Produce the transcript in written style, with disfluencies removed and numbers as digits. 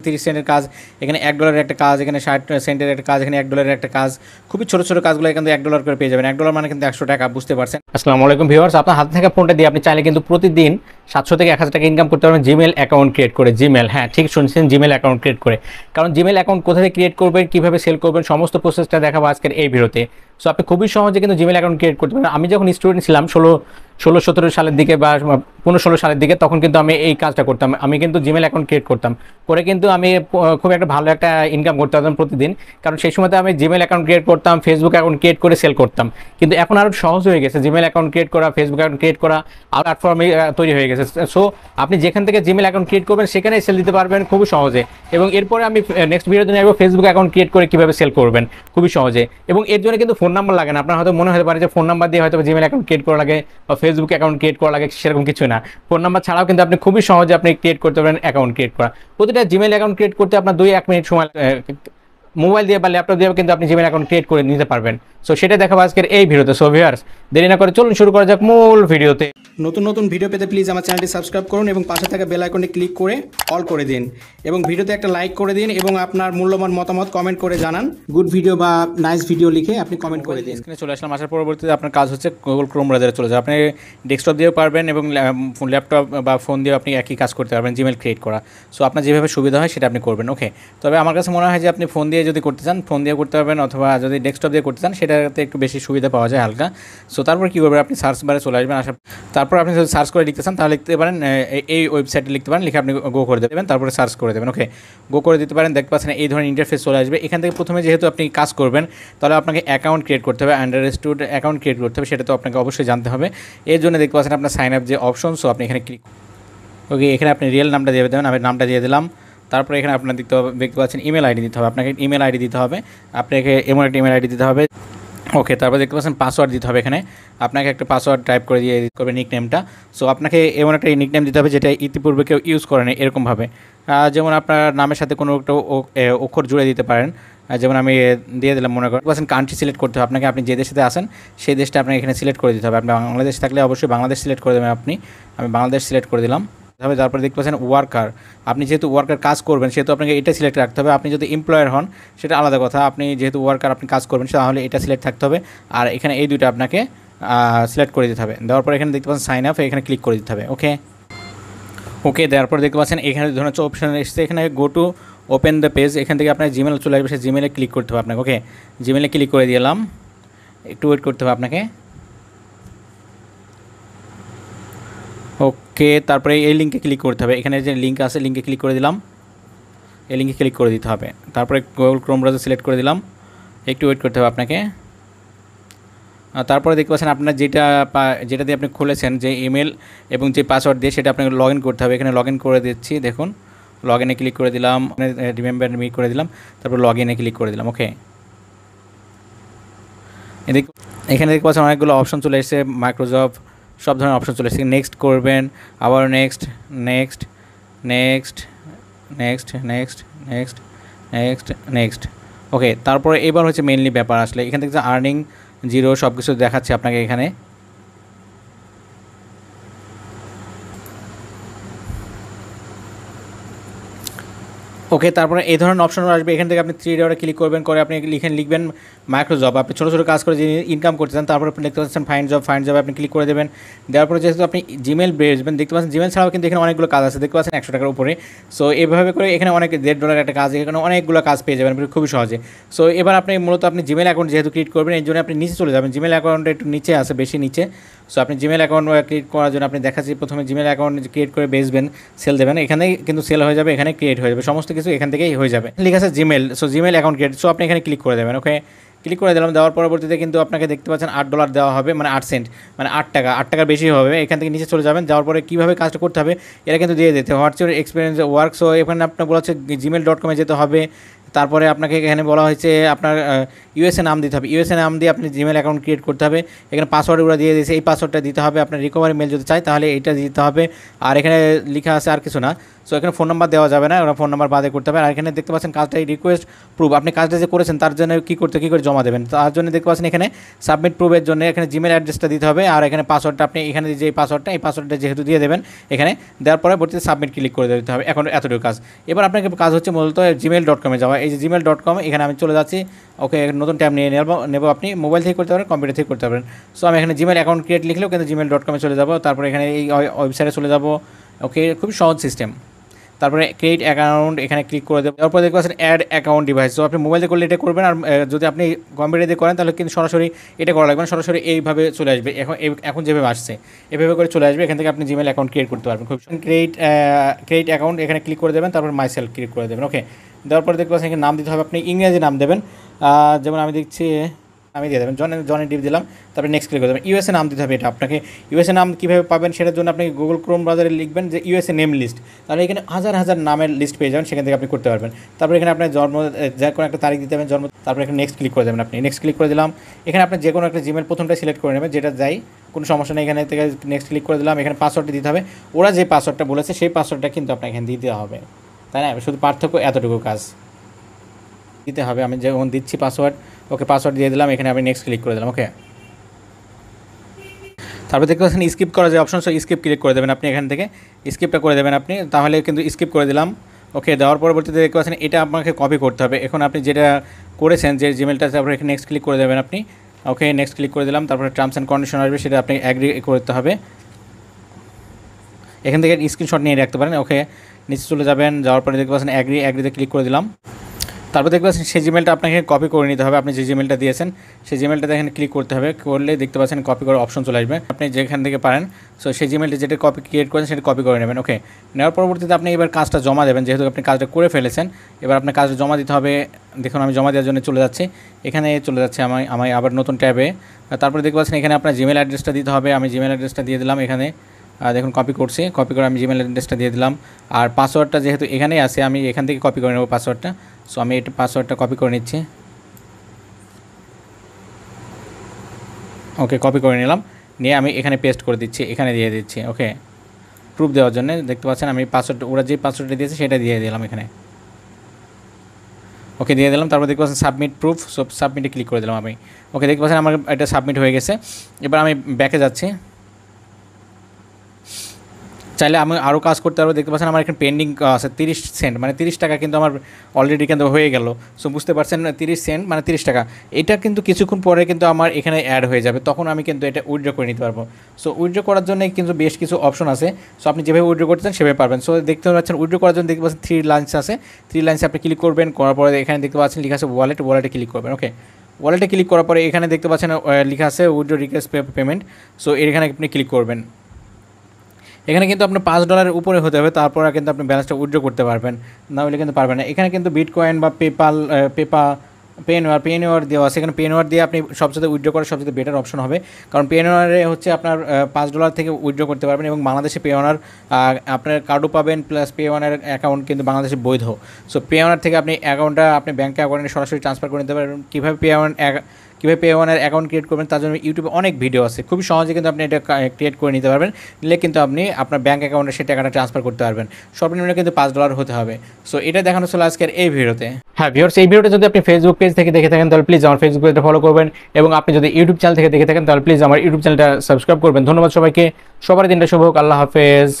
30 সেন্টের কাজ, এখানে $1 একটা কাজ, এখানে 60 সেন্টের একটা কাজ, এখানে $1 একটা কাজ। খুবই ছোটো ছোটো কাজগুলো কিন্তু $1 করে পেয়ে যাবেন। $1 মানে কিন্তু 100 টাকা, বুঝতে পারছেন। আসসালামু আলাইকুম ভিউয়ার্স, আপনার হাতে থাকা ফোনটা দিয়ে আপনি চাইলে কিন্তু প্রতিদিন 700 থেকে 1000 টাকা ইনকাম করতে পারবেন জিমেল অ্যাকাউন্ট ক্রিয়েট করে। জিমেল, হ্যাঁ ঠিক শুনছেন, জিমেল অ্যাকাউন্ট ক্রিয়েট করে। কারণ জিমেল অ্যাকাউন্ট কোথায় ক্রিয়েট করবেন, কীভাবে সেল করবেন, সমস্ত প্রসেসটা দেখাবো আজকের এই ভিডিওতে। সো আপনি খুবই সহজে কিন্তু জিমেল অ্যাকাউন্ট ক্রিয়েট করতে পারেন। আমি যখন স্টুডেন্ট ছিলাম 16-17 সালের দিকে বা 15-16 সালের দিকে, তখন কিন্তু আমি এই কাজটা করতাম। আমি কিন্তু জিমেল অ্যাকাউন্ট ক্রিয়েট করতাম, করে কিন্তু আমি খুব একটা ভালো একটা ইনকাম করতে পারতাম প্রতিদিন। কারণ সেই সময়তে আমি জিমেল অ্যাকাউন্ট ক্রিয়েট করতাম, ফেসবুক অ্যাকাউন্ট ক্রিয়েট করে সেল করতাম। কিন্তু এখন আরও সহজ হয়ে গেছে, জিমেল অ্যাকাউন্ট ক্রিয়েট করা, ফেসবুক অ্যাকাউন্ট ক্রিয়েট করা, আর প্ল্যাটফর্মে তৈরি হয়ে গেছে। সো আপনি যেখান থেকে জিমেল অ্যাকাউন্ট ক্রিয়েট করবেন সেখানেই সেল দিতে পারবেন খুবই সহজে। এবং এরপরে আমি নেক্সট ভিডিওতে নেব ফেসবুক অ্যাকাউন্ট ক্রিয়েট করে কীভাবে সেল করবেন খুবই সহজে। এবং এর জন্য কিন্তু ফোন নাম্বার লাগে না। আপনার হয়তো মনে হতে পারে যে ফোন নাম্বার দিয়ে হয়তো জিমেল অ্যাকাউন্ট ক্রিয়েট করা লাগে বা ফেসবুক অ্যাকাউন্ট ক্রিয়েট করা লাগে, সেরকম কিছু না। ফোন নাম্বার ছাড়াও কিন্তু আপনি খুবই সহজে আপনি ক্রিয়েট করতে পারেন অ্যাকাউন্ট ক্রিয়েট করা। প্রতিটা জিমেল অ্যাকাউন্ট ক্রিয়েট করতে আপনার 2-1 মিনিট সময়, মোবাইল দিয়ে বা ল্যাপটপ দিয়েও কিন্তু আপনি জিমেল অ্যাকাউন্ট ক্রিয়েট করে নিতে পারবেন। সো সেটা দেখাবো আজকের এই ভিডিওতে। সো ভিউয়ার্স, দেরি না করে চলুন শুরু করা যাক মূল ভিডিওতে। নতুন নতুন ভিডিও পেতে প্লিজ আমার চ্যানেলটি সাবস্ক্রাইব করুন এবং পাশে থাকা বেল আইকনে ক্লিক করে অল করে দিন এবং ভিডিওতে একটা লাইক করে দিন এবং আপনার মূল্যবান মতামত কমেন্ট করে জানান। গুড ভিডিও বা নাইস ভিডিও লিখে আপনি কমেন্ট করে দিন। স্ক্রিনে চলে আসলাম, আসার পরবর্তীতে আপনার কাজ হচ্ছে গুগল ক্রোম ব্রাউজারে চলে যাবে। আপনি ডেস্কটপ দিয়েও পারবেন এবং ল্যাপটপ বা ফোন দিয়েও আপনি একই কাজ করতে পারবেন, জিমেল ক্রিয়েট করা। সো আপনার যেভাবে সুবিধা হয় সেটা আপনি করবেন। ওকে, তবে আমার কাছে মনে হয় যে আপনি ফোন দিয়ে যদি করতে চান ফোন দিয়ে করতে পারবেন, অথবা যদি ডেস্কটপ দিয়ে করতে চান সেটাতে একটু বেশি সুবিধা পাওয়া যায় হালকা। সো তারপর কী করবেন, আপনি সার্চ বারে চলে আসবেন। তারপর আপনি যদি সার্চ করে লিখতে চান তাহলে লিখতে পারেন এই ওয়েবসাইটে লিখতে পারেন, লিখে আপনি গো করে দেবেন, তারপরে সার্চ করে দেবেন। ওকে, গো করে দিতে পারেন। দেখতে পাচ্ছেন এই ধরনের ইন্টারফেস চলে আসবে। এখান থেকে প্রথমে যেহেতু আপনি কাজ করবেন তাহলে আপনাকে অ্যাকাউন্ট ক্রিয়েট করতে হবে, আন্ডারস্টুড অ্যাকাউন্ট ক্রিয়েট করতে হবে, সেটা তো আপনাকে অবশ্যই জানতে হবে। এর জন্য দেখতে পাচ্ছেন আপনার সাইন আপ যে অপশন, সো আপনি এখানে ক্লিক, ওকে এখানে আপনি রিয়েল নামটা দিয়ে দেবেন। আমি নামটা দিয়ে দিলাম। তারপরে এখানে আপনার দেখতে পাচ্ছেন ইমেল আইডি দিতে হবে, আপনাকে ইমেল আইডি দিতে হবে, আপনাকে এমন একটা ইমেল আইডি দিতে হবে। ওকে, তারপর দেখতে পাচ্ছেন পাসওয়ার্ড দিতে হবে। এখানে আপনাকে একটা পাসওয়ার্ড টাইপ করে দিয়ে দিতে হবে, নিকনেমটা। সো আপনাকে এমন একটা নিকনেম দিতে হবে যেটা ইতিপূর্বে কেউ ইউজ করে নেই এরকমভাবে। যেমন আপনার নামের সাথে কোনো একটা অক্ষর জুড়ে দিতে পারেন। যেমন আমি দিয়ে দিলাম, মনে করেন কান্ট্রি সিলেক্ট করতে হবে আপনাকে, আপনি যে দেশে আসেন সেই দেশটা আপনাকে এখানে সিলেক্ট করে দিতে হবে। আপনি বাংলাদেশ থাকলে অবশ্যই বাংলাদেশ সিলেক্ট করে দেবেন আমি বাংলাদেশ সিলেক্ট করে দিলাম। তবে তারপরে দেখতে পাচ্ছেন ওয়ার্কার, আপনি যেহেতু ওয়ার্কার কাজ করবেন সেহেতু আপনাকে এটা সিলেক্ট রাখতে হবে। আপনি যদি এমপ্লয়ার হন সেটা আলাদা কথা, আপনি যেহেতু ওয়ার্কার আপনি কাজ করবেন তাহলে এটা সিলেক্ট থাকতে হবে। আর এখানে এই দুইটা আপনাকে সিলেক্ট করে দিতে হবে। দেওয়ার পর এখানে দেখতে পাচ্ছেন সাইন আপ, এখানে ক্লিক করে দিতে হবে। ওকে দেওয়ার পর দেখতে পাচ্ছেন এখানে ধরুন হচ্ছে অপশান এসেছে, এখানে go to open the page, এখান থেকে আপনার জিমেল চলে আসবে, সেই জিমেলে ক্লিক করতে হবে আপনাকে। ওকে, জিমেলে ক্লিক করে দিলাম, একটু ওয়েট করতে হবে আপনাকে। ওকে, তারপরে এই লিঙ্কে ক্লিক করতে হবে, এখানে যে লিঙ্ক আছে লিঙ্কে ক্লিক করে দিলাম, এই লিঙ্কে ক্লিক করে দিতে হবে। তারপরে গুগল ক্রোম ব্রাউজার সিলেক্ট করে দিলাম, একটু ওয়েট করতে হবে আপনাকে। তারপরে দেখতে পাচ্ছেন আপনার যেটা দিয়ে আপনি খুলেছেন যে ইমেল এবং যে পাসওয়ার্ড দিয়ে সেটা আপনাকে লগ ইন করতে হবে। এখানে লগ ইন করে দিচ্ছি, দেখুন লগ ইনে ক্লিক করে দিলাম, রিমেম্বার মি করে দিলাম, তারপর লগ ইনে ক্লিক করে দিলাম। ওকে, এখানে দেখতে পাচ্ছেন অনেকগুলো অপশন চলে এসেছে, মাইক্রোসফট সব ধরনের অপশন চলে এসেছে। নেক্সট করবেন, আবার next next next next next next next next. Okay, তারপরে এবার হচ্ছে মেইনলি ব্যাপার আসলে এখান থেকে আর্নিং জিরো সব কিছু দেখাচ্ছে আপনাকে এখানে। ওকে, তারপরে এই ধরনের অপশন আসবে, এখান থেকে আপনি 3 ডটে ক্লিক করবেন, করে আপনি লিখবেন মাইক্রোজব, আপনি ছোটো ছোটো কাজ করে যে ইনকাম করতে চান। তারপর আপনি দেখতে পাচ্ছেন ফাইন্ড জব আপনি ক্লিক করে দেবেন। দেওয়ার পরে যেহেতু আপনি জিমেল বেসবেন, দেখতে পাচ্ছেন জিমেল ছাড়াও কিন্তু এখানে অনেকগুলো কাজ আছে, দেখতে পাচ্ছেন 100 টাকার উপরে। সো এইভাবে করে এখানে অনেক $1.5 একটা কাজ, এখানে অনেকগুলো কাজ পেয়ে যাবেন খুবই সহজে। সো এবার আপনি মূলত আপনি জিমেল অ্যাকাউন্ট যেহেতু ক্রিয়েট করবেন এই জন্য আপনি নিচে চলে যাবেন, জিমেল অ্যাকাউন্টটা একটু নিচে আছে, বেশি নিচে। সো আপনি জিমেল অ্যাকাউন্ট ক্রিয়েট করার জন্য আপনি দেখাচ্ছি প্রথমে জিমেল অ্যাকাউন্ট ক্রিয়েট করে বেসবেন, সেল দেবেন, এখানেই কিন্তু সেল হয়ে যাবে, এখানে ক্রিয়েট হয়ে যাবে, সমস্ত কিছু এখান থেকেই হয়ে যাবে। লিখা আছে Gmail, so Gmail account create, so আপনি এখানে ক্লিক করে দেবেন। ওকে, ক্লিক করে দিলাম। দেওয়ার পরবর্তীতে কিন্তু আপনাকে দেখতে পাচ্ছেন $8 দেওয়া হবে, মানে 8 সেন্ট, মানে 8 টাকার বেশি হবে। এখান থেকে নিচে চলে যাবেন, যাওয়ার পরে কীভাবে কাজটা করতে হবে এটা কিন্তু দিয়ে দিতে, what's your experience work. So এখানে আপনার বলা হচ্ছে gmail.com যেতে হবে, তারপরে আপনাকে এখানে বলা হয়েছে আপনার ইউএসএ নাম দিতে হবে, ইউএসএ নাম দিয়ে আপনি জিমেল অ্যাকাউন্ট ক্রিয়েট করতে হবে। এখানে পাসওয়ার্ড ওরা দিয়ে দিয়েছে, এই পাসওয়ার্ডটা দিতে হবে। আপনার রিকভারি মেল যদি চাই তাহলে এইটা দিতে হবে। আর এখানে লেখা আছে আর কিছু না। সো এখানে ফোন নাম্বার দেওয়া যাবে না, ওরা ফোন নাম্বার বাদে করতে হবে। আর এখানে দেখতে পাচ্ছেন কাজটা রিকোয়েস্ট প্রুফ, আপনি কাজটা যে করেছেন তার জন্য কী করে জমা দেবেন, তার জন্য দেখতে পাচ্ছেন এখানে সাবমিট প্রুফের জন্য এখানে জিমেল অ্যাড্রেসটা দিতে হবে। আর এখানে পাসওয়ার্ডটা আপনি এখানে যে এই পাসওয়ার্ডটা যেহেতু দিয়ে দেবেন, এখানে দেওয়ার পরে পরবর্তীতে সাবমিট ক্লিক করে দিতে হবে। এখন এতটুকু কাজ। এবার আপনাকে কাজ হচ্ছে মূলত gmail.com-এ যাওয়া। এই যে gmail.com, এখানে আমি চলে যাচ্ছি। ওকে, নতুন ট্যাব নিয়ে নেব। আপনি মোবাইল থেকে করতে পারেন, কম্পিউটার থেকে করতে পারেন। সো আমি এখানে জিমেল অ্যাকাউন্ট ক্রিয়েট লিখলেও কিন্তু gmail.com-এ চলে যাব। তারপরে এখানে এই ওয়েবসাইটে চলে যাব। ওকে, খুবই সহজ সিস্টেম। তারপরে ক্রিয়েট অ্যাকাউন্ট এখানে ক্লিক করে দেবেন। তারপর দেখতে পাচ্ছেন অ্যাড অ্যাকাউন্ট ডিভাইস। তো আপনি মোবাইল দিয়ে করলে এটা করবেন, আর যদি আপনি কম্পিউটার দিয়ে করেন তাহলে কিন্তু সরাসরি এটা করা লাগবে না, সরাসরি এইভাবে চলে আসবে। এখন যেভাবে আসছে এভাবে করে চলে আসবে। এখান থেকে আপনি জিমেল অ্যাকাউন্ট ক্রিয়েট করতে পারবেন। খুব ক্রিয়েট অ্যাকাউন্ট এখানে ক্লিক করে দেবেন, তারপর মাইসেলফ ক্লিক করে দেবেন। ওকে, দেওয়ার পরে দেখতে পাচ্ছেন এখানে নাম দিতে হবে, আপনি ইংরেজি নাম দেবেন। যেমন আমি দেখছি আমি দিয়ে দেবেন জনি ডিপ দিলাম। তারপরে নেক্সট ক্লিক করে দেবেন। ইউএসএ নাম দিতে হবে। এটা আপনাকে ইউএসএ নাম কীভাবে পাবেন সেটার জন্য আপনি গুগল ক্রোম ব্রাউজারে লিখবেন যে ইউএসএ নেম লিস্ট, তাহলে এখানে হাজার হাজার নামের লিস্ট পেয়ে যাবেন, সেখান থেকে আপনি করতে পারবেন। তারপরে এখানে আপনার যে কোনো একটা তারিখ দিতে হবে জন্ম, তারপরে এখানে নেক্সট ক্লিক করে দেবেন। আপনি নেক্সট ক্লিক করে দিলাম। এখানে আপনি যে কোনো একটা জিমেল প্রথমটা সিলেক্ট করে নেবেন, যেটা যাই কোনো সমস্যা নেই। এখানে থেকে নেক্সট ক্লিক করে দিলাম। এখানে পাসওয়ার্ডটি দিতে হবে, ওরা যে পাসওয়ার্ডটা বলেছে সেই পাসওয়ার্ডটা কিন্তু আপনাকে এখানে দিতে হবে, তাই না? শুধু পার্থক্য এতটুকু কাজ দিতে হবে। আমি যেমন দিচ্ছি পাসওয়ার্ড, ওকে পাসওয়ার্ড দিয়ে দিলাম। এখানে আমি নেক্সট ক্লিক করে দিলাম। ওকে, তারপর দেখতে পাচ্ছেন স্কিপ করা যে অপশন, স্কিপ ক্লিক করে দেবেন আপনি। এখান থেকে স্কিপটা করে দেবেন আপনি, তাহলে কিন্তু স্কিপ করে দিলাম। ওকে, দেওয়ার পরবর্তীতে দেখতে পাচ্ছেন এটা আপনাকে কপি করতে হবে। এখন আপনি যেটা করেছেন যে জিমেলটা, তারপরে এখানে নেক্সট ক্লিক করে দেবেন আপনি। ওকে, নেক্সট ক্লিক করে দিলাম। তারপরে টার্মস অ্যান্ড কন্ডিশন আসবে, সেটা আপনি অ্যাগ্রি করতে হবে। এখান থেকে স্ক্রিনশট নিয়ে রাখতে পারেন। ওকে, নিচে চলে যাবেন, যাওয়ার পরে দেখতে পাচ্ছেন অ্যাগ্রিতে ক্লিক করে দিলাম। তারপর দেখতে পাচ্ছেন সেই জিমেলটা আপনাকে কপি করে নিতে হবে। আপনি যে জিমেলটা দিয়েছেন সেই জিমেলটাতে এখানে ক্লিক করতে হবে, করলে দেখতে পাচ্ছেন কপি করার অপশন চলে আসবে। আপনি যেখান থেকে পারেন সো সেই জিমেলটা যেটা কপি ক্রিয়েট করেন সেটা কপি করে নেবেন। ওকে, নেওয়ার পরবর্তীতে আপনি এবার কাজটা জমা দেবেন, যেহেতু আপনি কাজটা করে ফেলেছেন। এবার আপনার কাজটা জমা দিতে হবে। দেখুন আমি জমা দেওয়ার জন্য চলে যাচ্ছি, এখানে চলে যাচ্ছে আমি আবার নতুন ট্যাবে। তারপরে দেখতে পাচ্ছেন এখানে আপনার জিমেল অ্যাড্রেসটা দিতে হবে। আমি জিমেল অ্যাড্রেসটা দিয়ে দিলাম এখানে। দেখুন কপি করছি, কপি করে আমি জিমেল অ্যাড্রেসটা দিয়ে দিলাম। আর পাসওয়ার্ডটা যেহেতু এখানেই আছে, আমি এখান থেকে কপি করে নেব পাসওয়ার্ডটা। সো আমি এটা পাসওয়ার্ডটা কপি করে নিচ্ছি। ওকে, কপি করে নিলাম, নিয়ে আমি এখানে পেস্ট করে দিচ্ছি, এখানে দিয়ে দিচ্ছি। ওকে, প্রুফ দেওয়ার জন্য দেখতে পাচ্ছেন আমি পাসওয়ার্ডটা, ওরা যে পাসওয়ার্ডটা দিয়েছে সেটা দিয়ে দিলাম এখানে। ওকে, দিয়ে দিলাম। তারপর দেখতে পাচ্ছেন সাবমিট প্রুফ, সো সাবমিটে ক্লিক করে দিলাম আমি। ওকে, দেখতে পাচ্ছেন আমার এটা সাবমিট হয়ে গেছে। এবার আমি ব্যাকে যাচ্ছি। চাইলে আমি আরও কাজ করতে পারবো। দেখতে পাচ্ছেন আমার এখানে পেন্ডিং আছে 30 সেন্ট, মানে 30 টাকা কিন্তু আমার অলরেডি কিন্তু হয়ে গেল। সো বুঝতে পারছেন 30 সেন্ট মানে 30 টাকা। এটা কিন্তু কিছুক্ষণ পরে কিন্তু আমার এখানে অ্যাড হয়ে যাবে, তখন আমি কিন্তু এটা উইথড্র করে নিতে পারবো। সো উইথড্র করার জন্য কিন্তু বেশ কিছু অপশন আছে। সো আপনি যেভাবে উইথড্র করতে চান সেভাবে পারবেন। সো দেখতে পাচ্ছেন উইথড্র করার জন্য দেখতে পাচ্ছেন 3 লাইন্স আছে। 3 লাইন্সে আপনি ক্লিক করবেন, করার পরে এখানে দেখতে পাচ্ছেন লেখা আছে ওয়ালেটে ক্লিক করবেন। ওকে, ওয়ালেটে ক্লিক করার পরে এখানে দেখতে পাচ্ছেন লেখা আছে উইথড্র রিকোয়েস্ট পেমেন্ট। সো এখানে আপনি ক্লিক করবেন। এখানে কিন্তু আপনার $5 উপরে হতে হবে, তারপর কিন্তু আপনি ব্যালেন্সটা উইথড্র করতে পারবেন, না হলে কিন্তু পারবেন না। এখানে কিন্তু বিটকয়েন বা পেনওয়ার দেওয়া আছে। এখানে পেনওয়ার দিয়ে আপনি সবচেয়ে উইথড্র করার সবচেয়ে বেটার অপশন হবে, কারণ পেনওয়ারে হচ্ছে আপনার $5 থেকে উইথড্র করতে পারবেন, এবং বাংলাদেশে পেওয়ার আপনার কার্ডও পাবেন, প্লাস পেওয়ারের অ্যাকাউন্ট কিন্তু বাংলাদেশে বৈধ। সো পেওয়ার থেকে আপনি অ্যাকাউন্টটা আপনি ব্যাঙ্ক অ্যাকাউন্টে সরাসরি ট্রান্সফার করে নিতে পারবেন। কীভাবে পেওয়ারের অ্যাকাউন্ট ক্রিয়েট করবেন তার জন্য ইউটিউবে অনেক ভিডিও আছে, খুবই সহজে কিন্তু আপনি এটা ক্রিয়েট করে নিতে পারবেন। নিলে কিন্তু আপনি আপনার ব্যাঙ্ক অ্যাকাউন্টে সেই টাকাটা ট্রান্সফার করতে পারবেন। সর্বনিম্ন কিন্তু $5 হতে হবে। সো এটা দেখানো ছিল আজকের এই ভিডিওতে। হ্যাঁ ভিউয়ার্স, এই ভিডিওটা যদি আপনি ফেসবুক পেজ থেকে দেখে থাকেন তাহলে প্লিজ আমার ফেসবুক পেজটা ফলো করবেন, এবং আপনি যদি ইউটিউব চ্যানেল থেকে দেখে থাকেন তাহলে প্লিজ আমার ইউটিউব চ্যানেলটা সাবস্ক্রাইব করবেন। ধন্যবাদ সবাইকে, সবার দিনটা শুভ হোক। আল্লাহ হাফেজ।